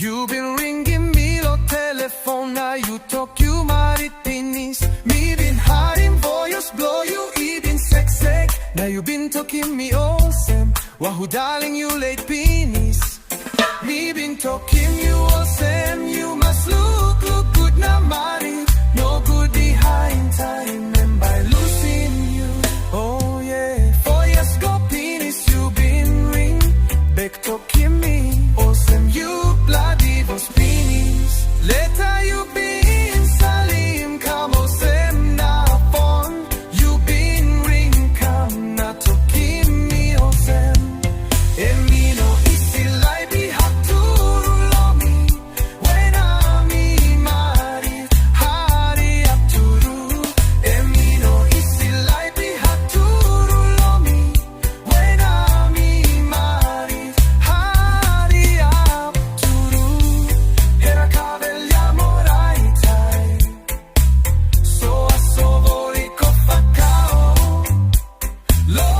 You've been ringing me lo telefon na you talk you Marit pinis. Me been hiding voice blow you ibin seksek. Now you been talking me awesome. Wahoo darling you late penis. Me been talking you awesome. You must look good na Marit. No good behind time and by losing you. Oh yeah, 4 years go penis you been ring. Back talking me awesome you bloody was penis. Later you been salim come awesome na phone. You been ring come na talking me awesome. And me no easy like be hard to love me. When I'm in Marit, Hariap to do. And me no easy like be hard to love me. When I'm in Marit, Hariap to do. Era cavegliamo rai tai. So a sovori kofakao. Lo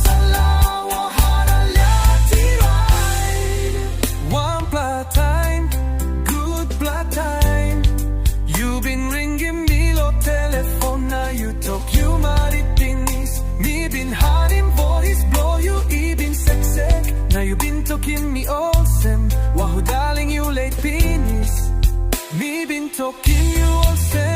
salawo haraliati right. One blood time, good blood time. You've been ringing me lo telephone now you talk you Marit pinis. Me been hiding voice blow you ibin seksek. Now you been talking me awesome. Wahoo darling you late penis. Me been talking you awesome.